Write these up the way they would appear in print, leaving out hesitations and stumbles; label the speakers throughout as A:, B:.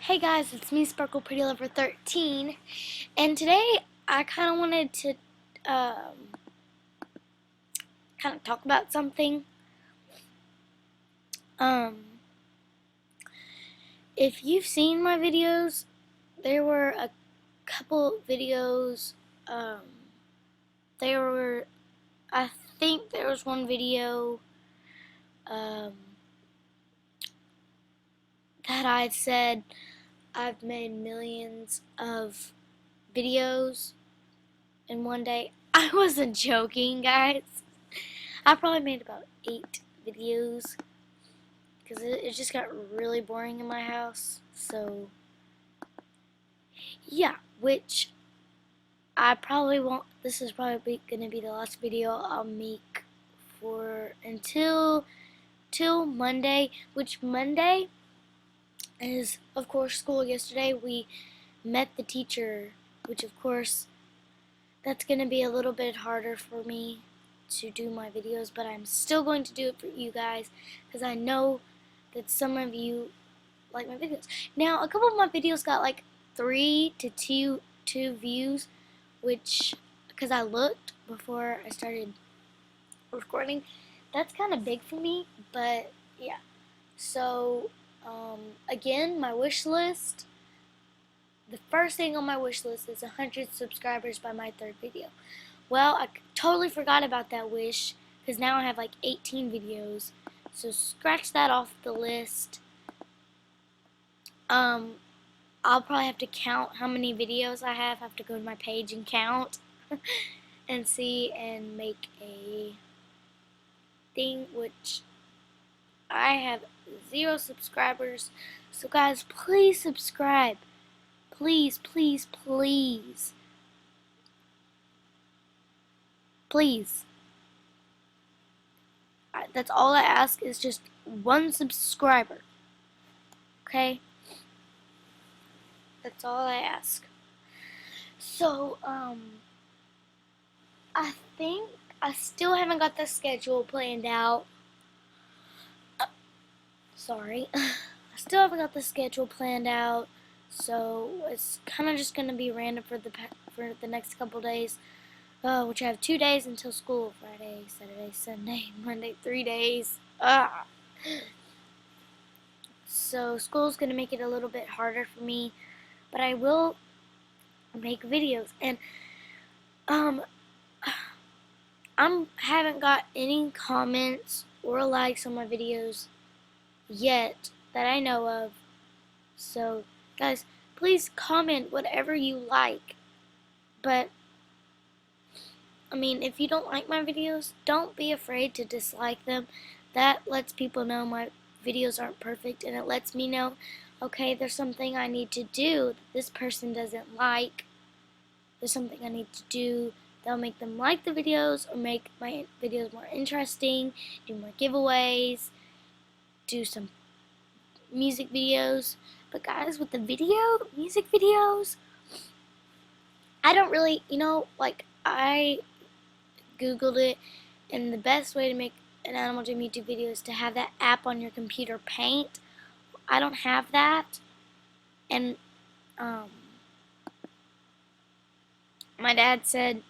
A: Hey guys, it's me, Sparkle Pretty Lover 13, and today I kind of wanted to kind of talk about something. If you've seen my videos, there were a couple videos. Um, there were, I think there was one video that I said I've made millions of videos in one day. I wasn't joking, guys. I probably made about 8 videos because it just got really boring in my house. So, yeah, which I probably won't. This is probably going to be the last video I'll make for till Monday, which Monday is, of course, school. Yesterday we met the teacher, which, of course, that's going to be a little bit harder for me to do my videos, but I'm still going to do it for you guys because I know that some of you like my videos. Now, a couple of my videos got like 3 to 2 views, which, because I looked before I started recording, that's kind of big for me, but yeah. So, again, my wish list, the first thing on my wish list is 100 subscribers by my 3rd video. Well, I totally forgot about that wish because now I have like 18 videos. So scratch that off the list. I'll probably have to count how many videos I have to go to my page and count and see and make a thing, which I have 0 subscribers. So guys, please subscribe. Please, please, please. Please. That's all I ask, is just 1 subscriber. Okay? That's all I ask. So, I think I still haven't got the schedule planned out. Sorry. I still haven't got the schedule planned out. So, it's kind of just going to be random for the next couple days. Which I have 2 days until school. Friday, Saturday, Sunday, Monday, 3 days. So school's going to make it a little bit harder for me. But I will make videos. And I haven't got any comments or likes on my videos yet that I know of. So guys, please comment whatever you like. But I mean, if you don't like my videos, don't be afraid to dislike them. That lets people know my videos aren't perfect, and it lets me know, okay, there's something I need to do that this person doesn't like. There's something I need to do that'll make them like the videos or make my videos more interesting, do more giveaways, do some music videos. But guys, with the music videos, I don't really, like, I Googled it, and the best way to make an Animal Jam YouTube video is to have that app on your computer, Paint. I don't have that, and my dad said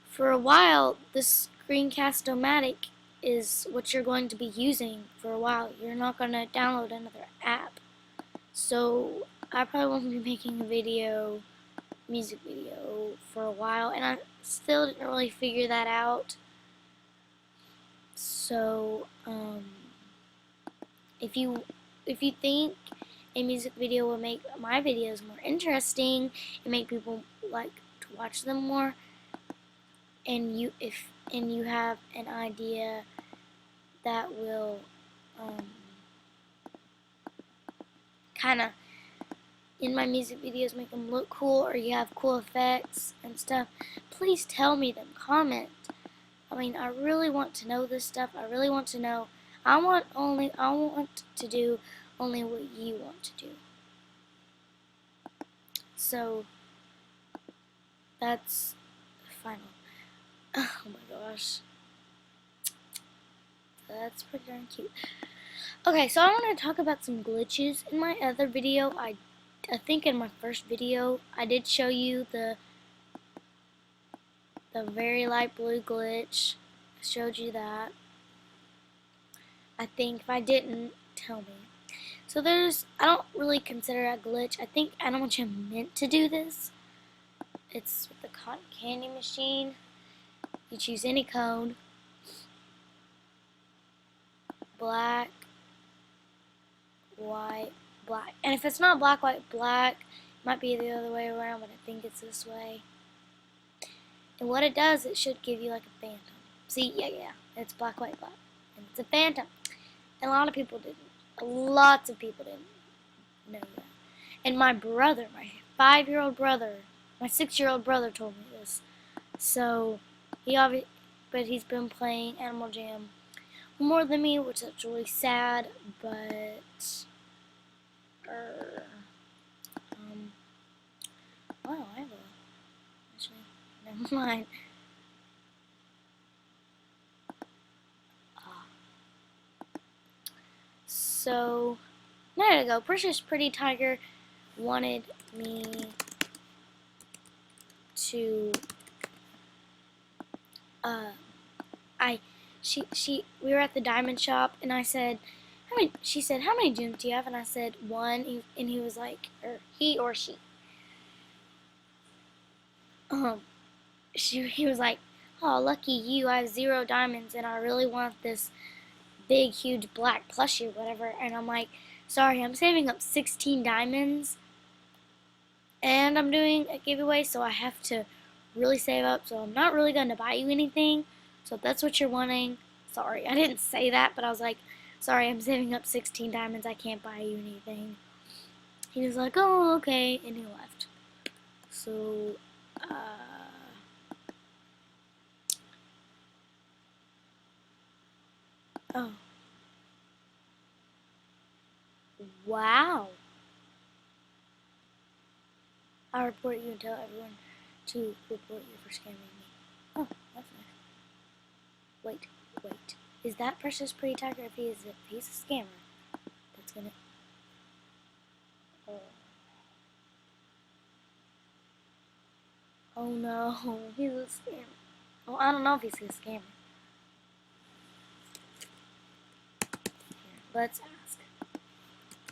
A: for a while this Screencast-O-Matic is what you're going to be using for a while. You're not going to download another app. So I probably won't be making a music video for a while, and I still didn't really figure that out. So if you think a music video will make my videos more interesting and make people like to watch them more, and you have an idea that will kind of in my music videos make them look cool, or you have cool effects and stuff, please tell me them. Comment. I mean, I really want to know this stuff. I really want to know. I want to do only what you want to do. So that's final. Oh my gosh. That's pretty darn cute. Okay, so I want to talk about some glitches. In my other video, I think in my first video, I did show you the very light blue glitch. I showed you that. I think if I didn't, tell me. So I don't really consider it a glitch. I think Animal Jam meant to do this. It's with the cotton candy machine. You choose any cone. Black, white, black. And if it's not black, white, black, it might be the other way around, but I think it's this way. And what it does, it should give you like a phantom. See, yeah, it's black, white, black. And it's a phantom. And a lot of people didn't. Lots of people didn't know that. And my brother, my 5-year-old brother, my 6-year-old brother told me this. So, but he's been playing Animal Jam more than me, which is really sad, but, wow, I have actually, never mind. So, there you go. Precious Pretty Tiger wanted me to, we were at the diamond shop, and I said, she said, how many gems do you have? And I said, 1, and he was like, or he or she, he was like, oh, lucky you, I have 0 diamonds, and I really want this big, huge black plushie or whatever. And I'm like, sorry, I'm saving up 16 diamonds, and I'm doing a giveaway, so I have to really save up, so I'm not really going to buy you anything. So if that's what you're wanting, sorry. I didn't say that, but I was like, sorry, I'm saving up 16 diamonds, I can't buy you anything. He was like, oh, okay, and he left. So, oh. Wow. I'll report you and tell everyone to report you for scamming me. Oh, that's nice. Wait. Is that Precious Pretty Tiger? If he's a scammer, that's gonna... Oh no, he's a scammer. Well, I don't know if he's a scammer. Here, let's ask.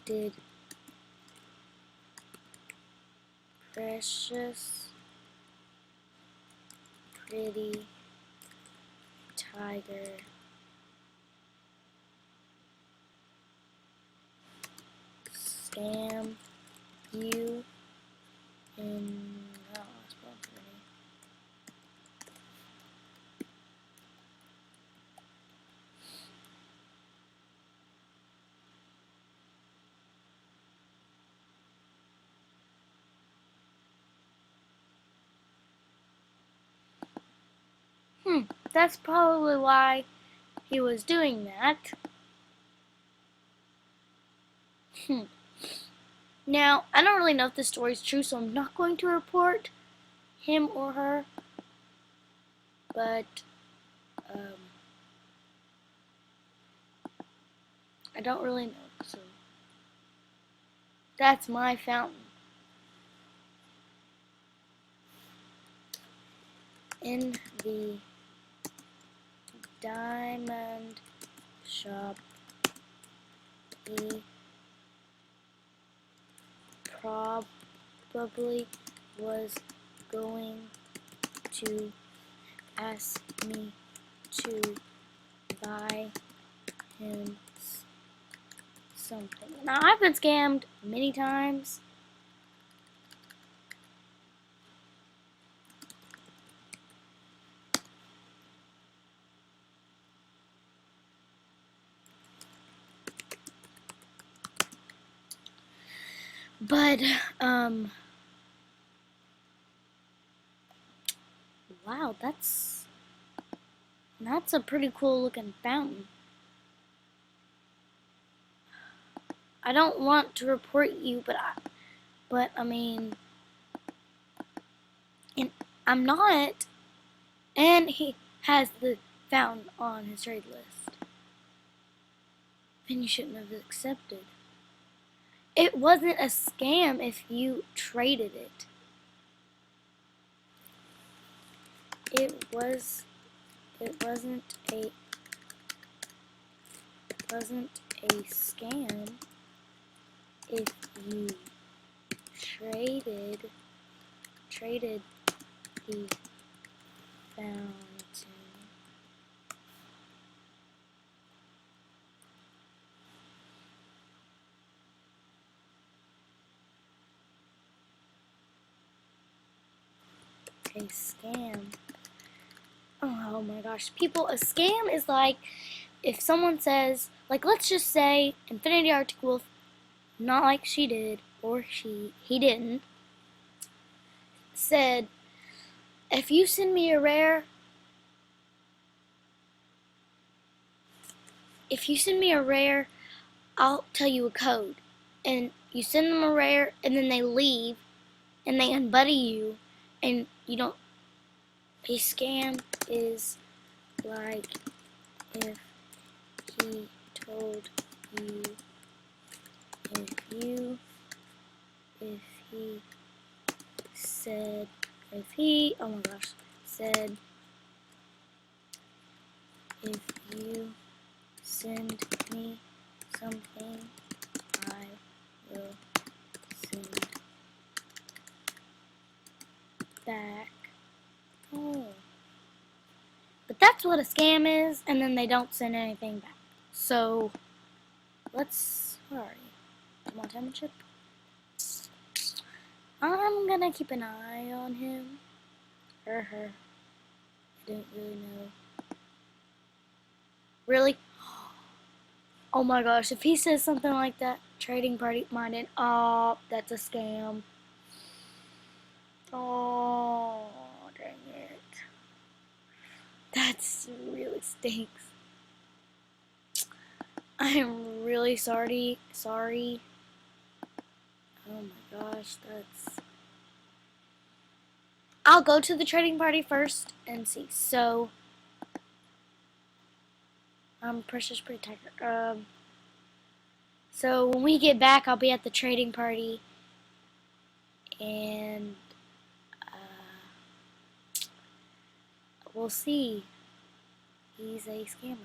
A: Did Precious Pretty Tiger scam you in... Oh, that's probably... That's probably why he was doing that. Now, I don't really know if this story is true, so I'm not going to report him or her. But, I don't really know, so that's my fountain. In the diamond shop, he probably was going to ask me to buy him something. Now, I've been scammed many times. But, wow, that's a pretty cool looking fountain. I don't want to report you, but I mean, and I'm not, and he has the fountain on his trade list. then you shouldn't have accepted. It wasn't a scam if you traded it. It wasn't a scam if you traded the fountain. A scam. Oh my gosh, people, a scam is like if someone says, like, let's just say Infinity Arctic Wolf, not like she did, or he didn't, said, if you send me a rare, I'll tell you a code. And you send them a rare, and then they leave, and they unbuddy you, and you don't. A scam is like if he told you, if he said, oh my gosh, said, if you send me something, I will send back. Oh. But that's what a scam is, and then they don't send anything back. So, where are you? Come on, Time Chip. I'm gonna keep an eye on him. Or her. I don't really know. Really? Oh my gosh, if he says something like that, trading party minded, oh, that's a scam. Oh, dang it. That's really stinks. I am really sorry. Oh my gosh, I'll go to the trading party first and see. So, Precious Protector. So when we get back, I'll be at the trading party, and we'll see. He's a scammer.